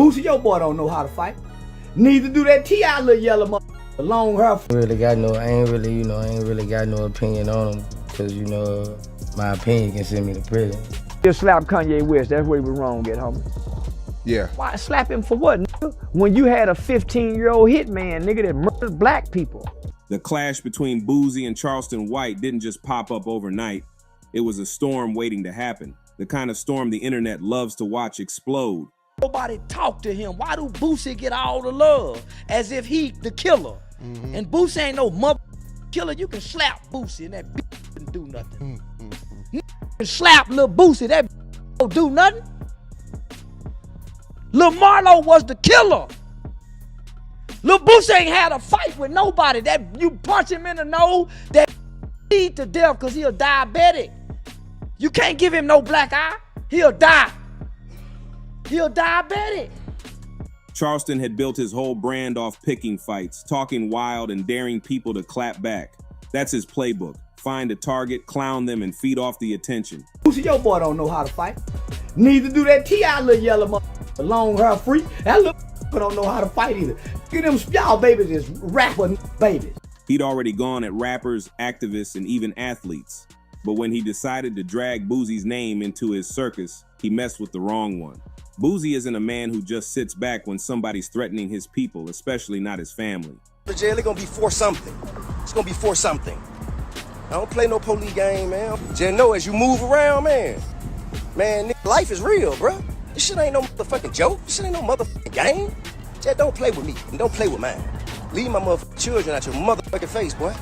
Boosie, your boy don't know how to fight. Neither do that T.I. little yellow mother. Long hair. I ain't really got no opinion on him, cause my opinion can send me to prison. You slap Kanye West, that's where he was wrong at, homie. Yeah. Why slap him for what, nigga? When you had a 15-year-old hitman, nigga, that murdered black people. The clash between Boosie and Charleston White didn't just pop up overnight. It was a storm waiting to happen. The kind of storm the internet loves to watch explode. Nobody talk to him. Why do Boosie get all the love? As if he the killer. Mm-hmm. And Boosie ain't no mother killer. You can slap Boosie and that bitch didn't do nothing. Mm-hmm. You can slap Lil Boosie, that bitch don't do nothing. Lil Marlo was the killer. Lil Boosie ain't had a fight with nobody. That you punch him in the nose, that bleed to death because he a diabetic. You can't give him no black eye. He'll die. He'll diabetic. Charleston had built his whole brand off picking fights, talking wild and daring people to clap back. That's his playbook. Find a target, clown them, and feed off the attention. Boosie, your boy don't know how to fight. Neither do that T.I. little yellow mother. Long hair freak. That little don't know how to fight either. Get them y'all babies is rapper babies. He'd already gone at rappers, activists, and even athletes. But when he decided to drag Boosie's name into his circus, he messed with the wrong one. Boosie isn't a man who just sits back when somebody's threatening his people, especially not his family. The jail is gonna be for something. It's gonna be for something. I don't play no police game, man. Just know as you move around, man, life is real, bro. This shit ain't no motherfucking joke. This shit ain't no motherfucking game. Just don't play with me and don't play with mine. Leave my motherfucking children out your motherfucking face, boy.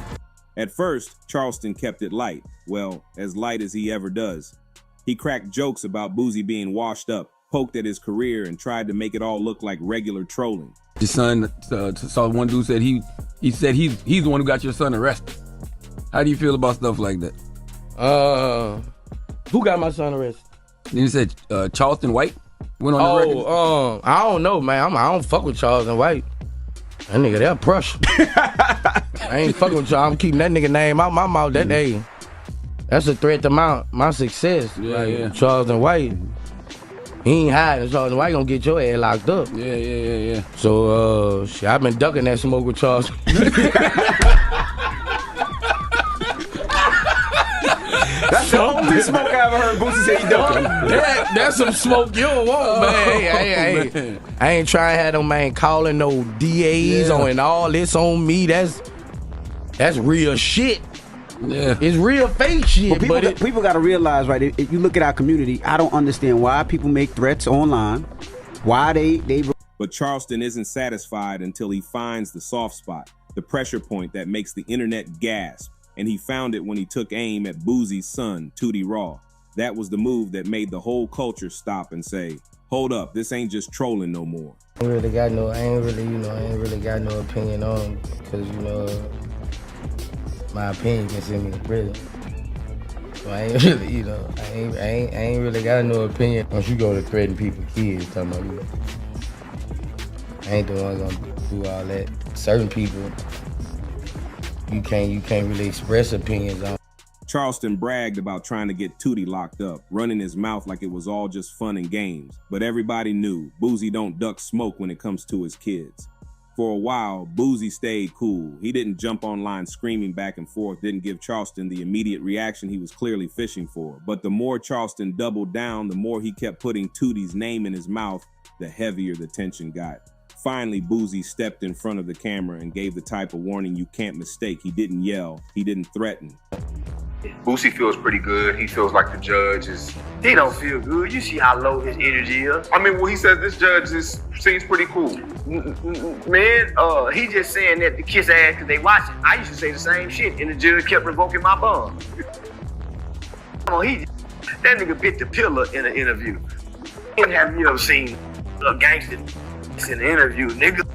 At first, Charleston kept it light. Well, as light as he ever does. He cracked jokes about Boosie being washed up, poked at his career, and tried to make it all look like regular trolling. Your son saw one dude said he said he's the one who got your son arrested. How do you feel about stuff like that? Who got my son arrested? Then he said Charleston White went on the record. I don't know, man. I don't fuck with Charleston White. That nigga, they're Prussian. I ain't fucking with y'all. I'm keeping that nigga name out my mouth. That's a threat to my success. Yeah. Charleston White, he ain't hiding. Charleston White gonna get your ass locked up. Yeah. So, I've been ducking that smoke with Charleston. That's the only smoke I ever heard Boosie say he ducking. That's some smoke you don't want, man. I ain't trying to have no man calling no DAs on and all this on me. That's real shit. Yeah. It's real fake shit. People got to realize, right, if you look at our community, I don't understand why people make threats online. Why they But Charleston isn't satisfied until he finds the soft spot, the pressure point that makes the internet gasp. And he found it when he took aim at Boosie's son, Tootie Raw. That was the move that made the whole culture stop and say, hold up, this ain't just trolling no more. I ain't really got no opinion on him, because, my opinion can send me to prison. So I ain't really, I ain't really got no opinion. Once you go to threaten people's kids, talking about you, I ain't the one gonna do all that. Certain people, you can't really express opinions on. Charleston bragged about trying to get Tootie locked up, running his mouth like it was all just fun and games. But everybody knew Boosie don't duck smoke when it comes to his kids. For a while, Boosie stayed cool. He didn't jump online screaming back and forth, didn't give Charleston the immediate reaction he was clearly fishing for. But the more Charleston doubled down, the more he kept putting Tootie's name in his mouth, the heavier the tension got. Finally, Boosie stepped in front of the camera and gave the type of warning you can't mistake. He didn't yell. He didn't threaten. Boosie feels pretty good. He feels like the judge is... He don't feel good. You see how low his energy is. I mean, well, he says this judge seems pretty cool. Man, he just saying that to kiss ass because they watching. I used to say the same shit, and the judge kept revoking my bond. That nigga bit the pillar in an interview. And have you ever seen a gangster in an interview, nigga?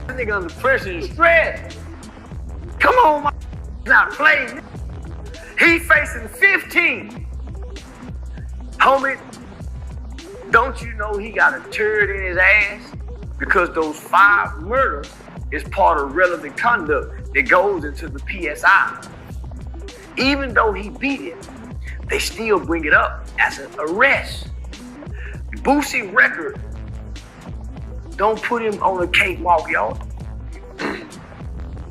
That nigga under pressure and stress. Come on, my not playing. He facing 15. Homie, don't you know he got a turd in his ass? Because those 5 murders is part of relevant conduct that goes into the PSI. Even though he beat him, they still bring it up as an arrest. Boosie record don't put him on a cakewalk, y'all.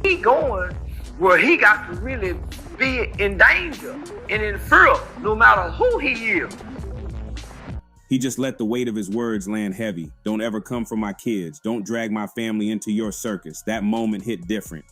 He going where he got to really be in danger and in fear, no matter who he is. He just let the weight of his words land heavy. Don't ever come for my kids. Don't drag my family into your circus. That moment hit different.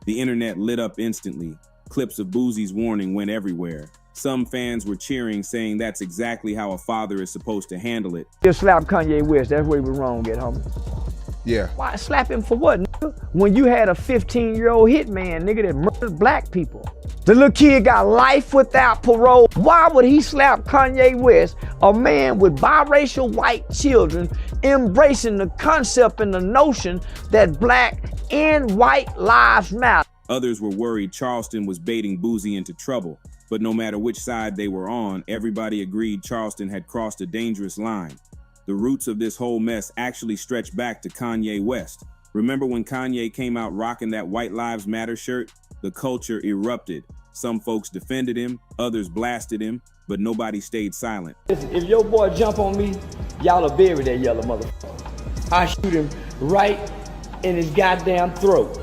The internet lit up instantly. Clips of Boosie's warning went everywhere. Some fans were cheering, saying that's exactly how a father is supposed to handle it. You slap Kanye West, that's where he was wrong at, homie. Yeah. Why slap him for what, nigga? When you had a 15-year-old hitman, nigga, that murdered black people. The little kid got life without parole. Why would he slap Kanye West, a man with biracial white children, embracing the concept and the notion that black and white lives matter? Others were worried Charleston was baiting Boosie into trouble. But no matter which side they were on, everybody agreed Charleston had crossed a dangerous line. The roots of this whole mess actually stretch back to Kanye West. Remember when Kanye came out rocking that White Lives Matter shirt? The culture erupted. Some folks defended him, others blasted him, but nobody stayed silent. If your boy jump on me, y'all will bury that yellow motherfucker. I shoot him right in his goddamn throat.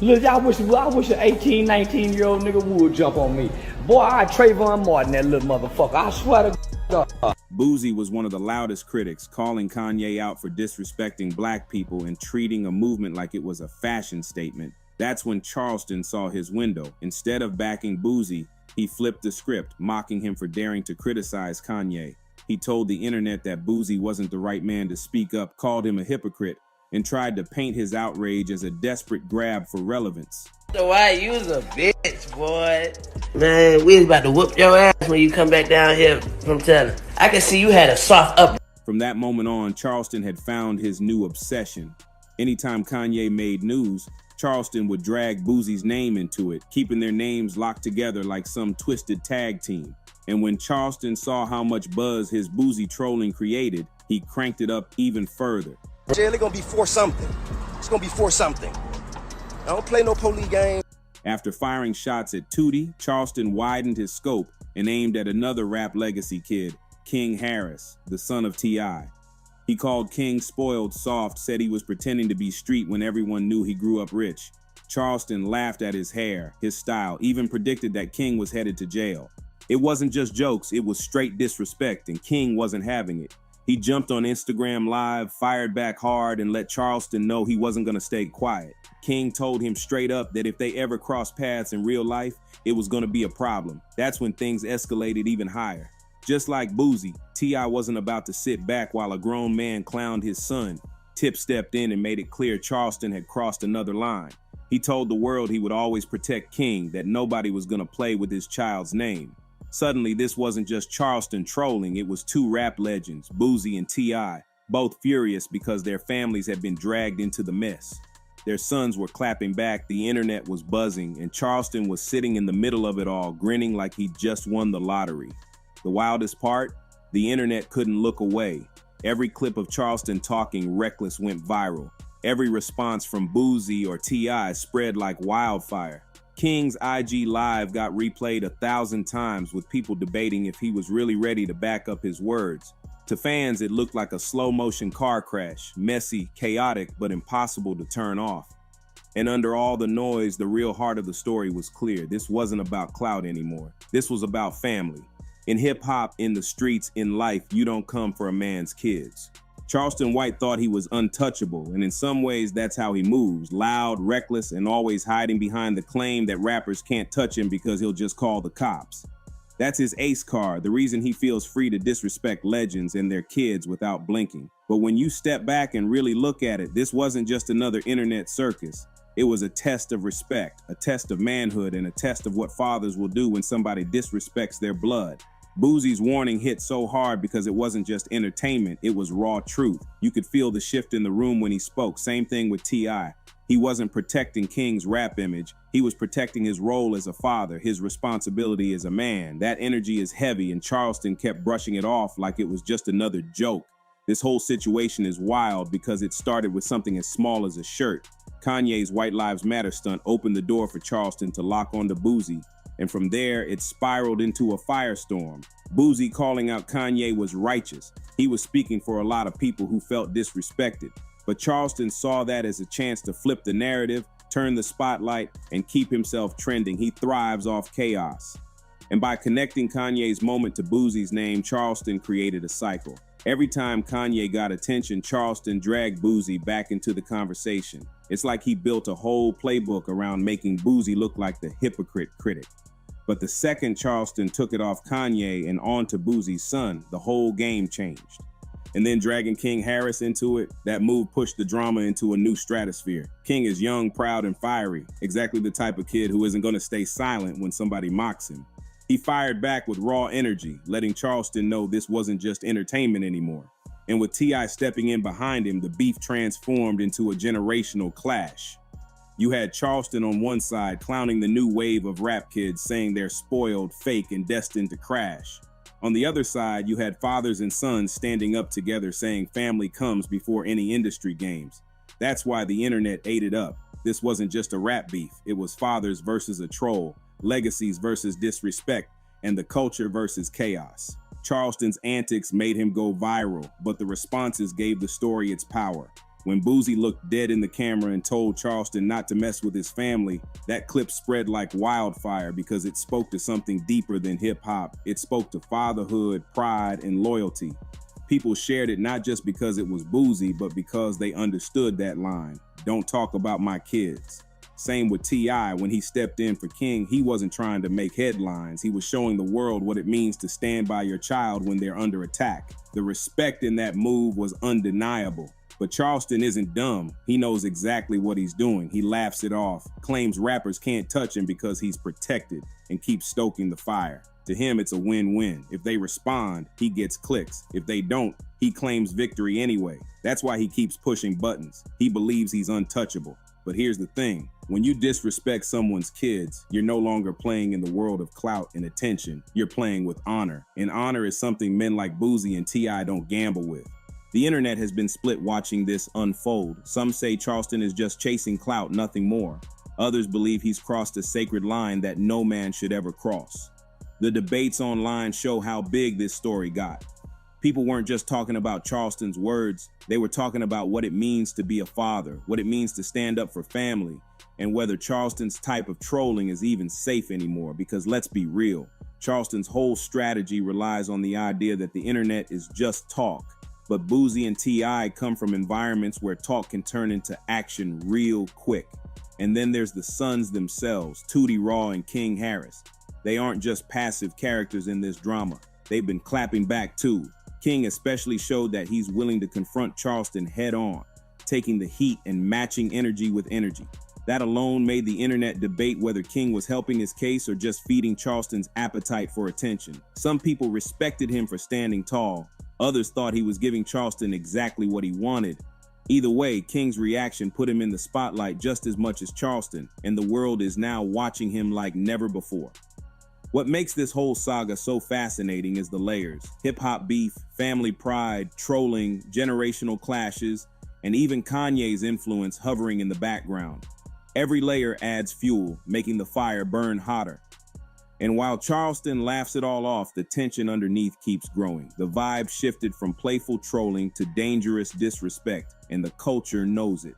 Look, I wish an 18, 19-year-old nigga would jump on me. Boy, I Trayvon Martin that little motherfucker. I swear to God. Boosie was one of the loudest critics, calling Kanye out for disrespecting black people and treating a movement like it was a fashion statement. That's when Charleston saw his window. Instead of backing Boosie, he flipped the script, mocking him for daring to criticize Kanye. He told the internet that Boosie wasn't the right man to speak up, called him a hypocrite, and tried to paint his outrage as a desperate grab for relevance. So why you was a bitch, boy? Man, we was about to whoop your ass when you come back down here from telling. I can see you had a soft up. From that moment on, Charleston had found his new obsession. Anytime Kanye made news, Charleston would drag Boosie's name into it, keeping their names locked together like some twisted tag team. And when Charleston saw how much buzz his Boosie trolling created, he cranked it up even further. Jail, it's gonna be for something. It's gonna be for something. I don't play no police game. After firing shots at Tootie, Charleston widened his scope and aimed at another rap legacy kid, King Harris, the son of T.I. He called King spoiled soft, said he was pretending to be street when everyone knew he grew up rich. Charleston laughed at his hair, his style, even predicted that King was headed to jail. It wasn't just jokes, it was straight disrespect, and King wasn't having it. He jumped on Instagram Live, fired back hard, and let Charleston know he wasn't gonna stay quiet. King told him straight up that if they ever crossed paths in real life, it was gonna be a problem. That's when things escalated even higher. Just like Boosie, T.I. wasn't about to sit back while a grown man clowned his son. Tip stepped in and made it clear Charleston had crossed another line. He told the world he would always protect King, that nobody was gonna play with his child's name. Suddenly, this wasn't just Charleston trolling, it was two rap legends, Boosie and T.I., both furious because their families had been dragged into the mess. Their sons were clapping back, the internet was buzzing, and Charleston was sitting in the middle of it all, grinning like he'd just won the lottery. The wildest part? The internet couldn't look away. Every clip of Charleston talking reckless went viral. Every response from Boosie or T.I. spread like wildfire. King's IG Live got replayed 1,000 times with people debating if he was really ready to back up his words. To fans, it looked like a slow-motion car crash, messy, chaotic, but impossible to turn off. And under all the noise, the real heart of the story was clear. This wasn't about clout anymore. This was about family. In hip-hop, in the streets, in life, you don't come for a man's kids. Charleston White thought he was untouchable, and in some ways that's how he moves, loud, reckless, and always hiding behind the claim that rappers can't touch him because he'll just call the cops. That's his ace card, the reason he feels free to disrespect legends and their kids without blinking. But when you step back and really look at it, this wasn't just another internet circus. It was a test of respect, a test of manhood, and a test of what fathers will do when somebody disrespects their blood. Boosie's warning hit so hard because it wasn't just entertainment, it was raw truth. You could feel the shift in the room when he spoke. Same thing with T.I. He wasn't protecting King's rap image. He was protecting his role as a father, his responsibility as a man. That energy is heavy, and Charleston kept brushing it off like it was just another joke. This whole situation is wild because it started with something as small as a shirt. Kanye's White Lives Matter stunt opened the door for Charleston to lock onto Boosie. And from there, it spiraled into a firestorm. Boosie calling out Kanye was righteous. He was speaking for a lot of people who felt disrespected. But Charleston saw that as a chance to flip the narrative, turn the spotlight, and keep himself trending. He thrives off chaos. And by connecting Kanye's moment to Boosie's name, Charleston created a cycle. Every time Kanye got attention, Charleston dragged Boosie back into the conversation. It's like he built a whole playbook around making Boosie look like the hypocrite critic. But the second Charleston took it off Kanye and onto Boosie's son, the whole game changed. And then dragging King Harris into it, that move pushed the drama into a new stratosphere. King is young, proud, and fiery, exactly the type of kid who isn't going to stay silent when somebody mocks him. He fired back with raw energy, letting Charleston know this wasn't just entertainment anymore. And with T.I stepping in behind him, the beef transformed into a generational clash. You had Charleston on one side clowning the new wave of rap kids, saying they're spoiled, fake, and destined to crash. On the other side, you had fathers and sons standing up together saying family comes before any industry games. That's why the internet ate it up. This wasn't just a rap beef. It was fathers versus a troll, legacies versus disrespect, and the culture versus chaos. Charleston's antics made him go viral, but the responses gave the story its power. When Boosie looked dead in the camera and told Charleston not to mess with his family, that clip spread like wildfire because it spoke to something deeper than hip-hop. It spoke to fatherhood, pride, and loyalty. People shared it not just because it was Boosie, but because they understood that line, "Don't talk about my kids." Same with T.I. When he stepped in for King, he wasn't trying to make headlines. He was showing the world what it means to stand by your child when they're under attack. The respect in that move was undeniable. But Charleston isn't dumb. He knows exactly what he's doing. He laughs it off, claims rappers can't touch him because he's protected, and keeps stoking the fire. To him, it's a win-win. If they respond, he gets clicks. If they don't, he claims victory anyway. That's why he keeps pushing buttons. He believes he's untouchable. But here's the thing. When you disrespect someone's kids, you're no longer playing in the world of clout and attention. You're playing with honor. And honor is something men like Boosie and T.I don't gamble with. The internet has been split watching this unfold. Some say Charleston is just chasing clout, nothing more. Others believe he's crossed a sacred line that no man should ever cross. The debates online show how big this story got. People weren't just talking about Charleston's words, they were talking about what it means to be a father, what it means to stand up for family, and whether Charleston's type of trolling is even safe anymore. Because let's be real, Charleston's whole strategy relies on the idea that the internet is just talk. But Boosie and T.I come from environments where talk can turn into action real quick. And then there's the sons themselves, Tootie Raw and King Harris. They aren't just passive characters in this drama. They've been clapping back too. King especially showed that he's willing to confront Charleston head on, taking the heat and matching energy with energy. That alone made the internet debate whether King was helping his case or just feeding Charleston's appetite for attention. Some people respected him for standing tall. Others thought he was giving Charleston exactly what he wanted. Either way, King's reaction put him in the spotlight just as much as Charleston, and the world is now watching him like never before. What makes this whole saga so fascinating is the layers. Hip-hop beef, family pride, trolling, generational clashes, and even Kanye's influence hovering in the background. Every layer adds fuel, making the fire burn hotter. And while Charleston laughs it all off, the tension underneath keeps growing. The vibe shifted from playful trolling to dangerous disrespect, and the culture knows it.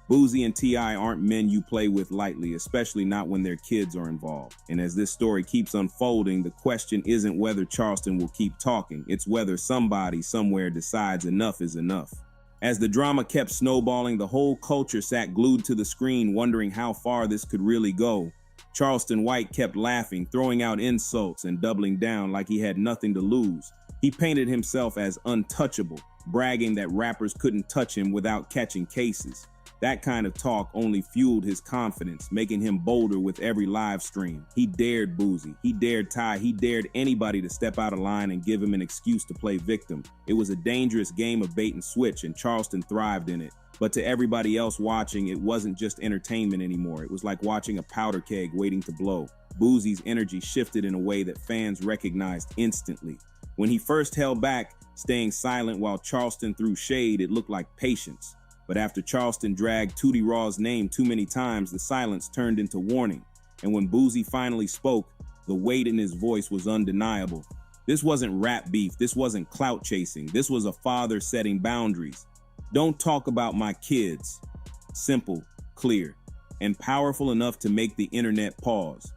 Boosie and T.I aren't men you play with lightly, especially not when their kids are involved. And as this story keeps unfolding, the question isn't whether Charleston will keep talking, it's whether somebody somewhere decides enough is enough. As the drama kept snowballing, the whole culture sat glued to the screen, wondering how far this could really go. Charleston White kept laughing, throwing out insults and doubling down like he had nothing to lose. He painted himself as untouchable, bragging that rappers couldn't touch him without catching cases. That kind of talk only fueled his confidence, making him bolder with every live stream. He dared Boosie, he dared Ty, he dared anybody to step out of line and give him an excuse to play victim. It was a dangerous game of bait and switch, and Charleston thrived in it. But to everybody else watching, it wasn't just entertainment anymore. It was like watching a powder keg waiting to blow. Boosie's energy shifted in a way that fans recognized instantly. When he first held back, staying silent while Charleston threw shade, it looked like patience. But after Charleston dragged Tootie Raw's name too many times, the silence turned into warning. And when Boosie finally spoke, the weight in his voice was undeniable. This wasn't rap beef, this wasn't clout chasing, this was a father setting boundaries. Don't talk about my kids. Simple, clear, and powerful enough to make the internet pause.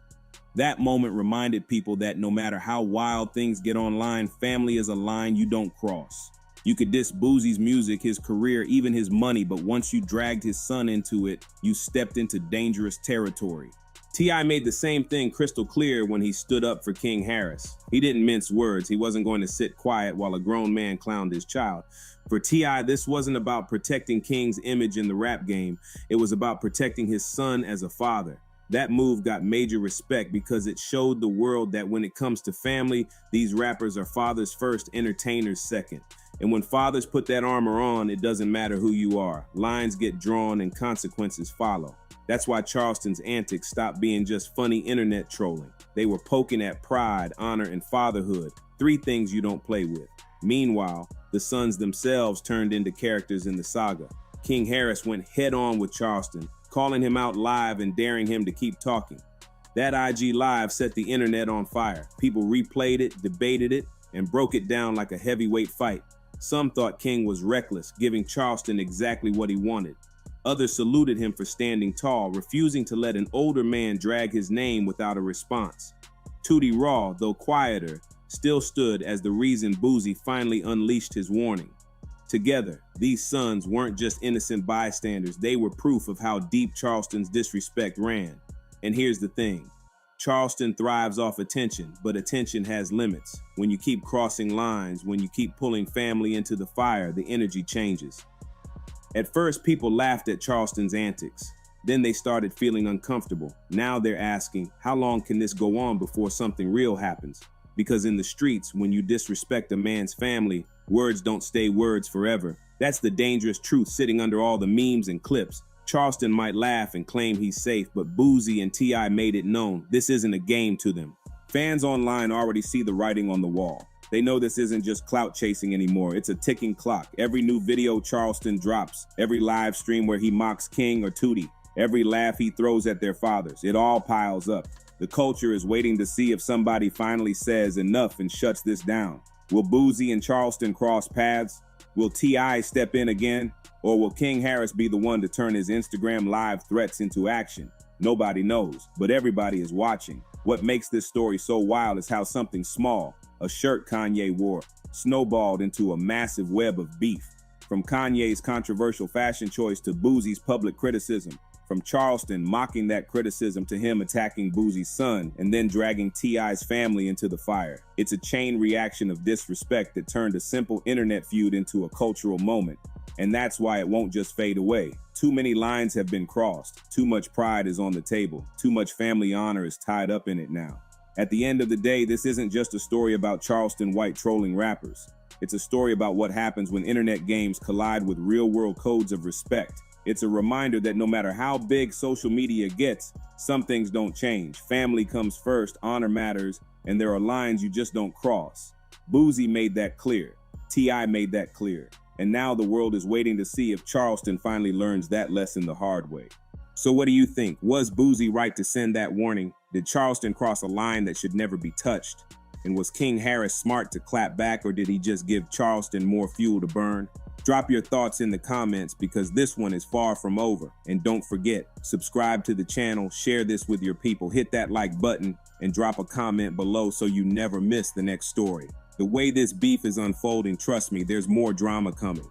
That moment reminded people that no matter how wild things get online, family is a line you don't cross. You could diss Boosie's music, his career, even his money, but once you dragged his son into it, you stepped into dangerous territory. T.I made the same thing crystal clear when he stood up for King Harris. He didn't mince words. He wasn't going to sit quiet while a grown man clowned his child. For T.I, this wasn't about protecting King's image in the rap game. It was about protecting his son as a father. That move got major respect because it showed the world that when it comes to family, these rappers are fathers first, entertainers second. And when fathers put that armor on, it doesn't matter who you are. Lines get drawn and consequences follow. That's why Charleston's antics stopped being just funny internet trolling. They were poking at pride, honor, and fatherhood, 3 things you don't play with. Meanwhile, the sons themselves turned into characters in the saga. King Harris went head on with Charleston, calling him out live and daring him to keep talking. That IG Live set the internet on fire. People replayed it, debated it, and broke it down like a heavyweight fight. Some thought King was reckless, giving Charleston exactly what he wanted. Others saluted him for standing tall, refusing to let an older man drag his name without a response. Tootie Raw, though quieter, still stood as the reason Boosie finally unleashed his warning. Together, these sons weren't just innocent bystanders, they were proof of how deep Charleston's disrespect ran. And here's the thing, Charleston thrives off attention, but attention has limits. When you keep crossing lines, when you keep pulling family into the fire, the energy changes. At first, people laughed at Charleston's antics. Then they started feeling uncomfortable. Now they're asking, how long can this go on before something real happens? Because in the streets, when you disrespect a man's family, words don't stay words forever. That's the dangerous truth sitting under all the memes and clips. Charleston might laugh and claim he's safe, but Boosie and T.I made it known this isn't a game to them. Fans online already see the writing on the wall. They know this isn't just clout chasing anymore, it's a ticking clock. Every new video Charleston drops, every live stream where he mocks King or Tootie, every laugh he throws at their fathers, it all piles up. The culture is waiting to see if somebody finally says enough and shuts this down. Will Boosie and Charleston cross paths? Will T.I step in again? Or will King Harris be the one to turn his Instagram live threats into action? Nobody knows, but everybody is watching. What makes this story so wild is how something small, a shirt Kanye wore, snowballed into a massive web of beef. From Kanye's controversial fashion choice to Boosie's public criticism, from Charleston mocking that criticism to him attacking Boosie's son and then dragging T.I.'s family into the fire. It's a chain reaction of disrespect that turned a simple internet feud into a cultural moment. And that's why it won't just fade away. Too many lines have been crossed. Too much pride is on the table. Too much family honor is tied up in it now. At the end of the day, this isn't just a story about Charleston White trolling rappers. It's a story about what happens when internet games collide with real-world codes of respect. It's a reminder that no matter how big social media gets, some things don't change. Family comes first, honor matters, and there are lines you just don't cross. Boosie made that clear. T.I made that clear. And now the world is waiting to see if Charleston finally learns that lesson the hard way. So what do you think? Was Boosie right to send that warning? Did Charleston cross a line that should never be touched? And was King Harris smart to clap back, or did he just give Charleston more fuel to burn? Drop your thoughts in the comments because this one is far from over. And don't forget, subscribe to the channel, share this with your people, hit that like button, and drop a comment below so you never miss the next story. The way this beef is unfolding, trust me, there's more drama coming.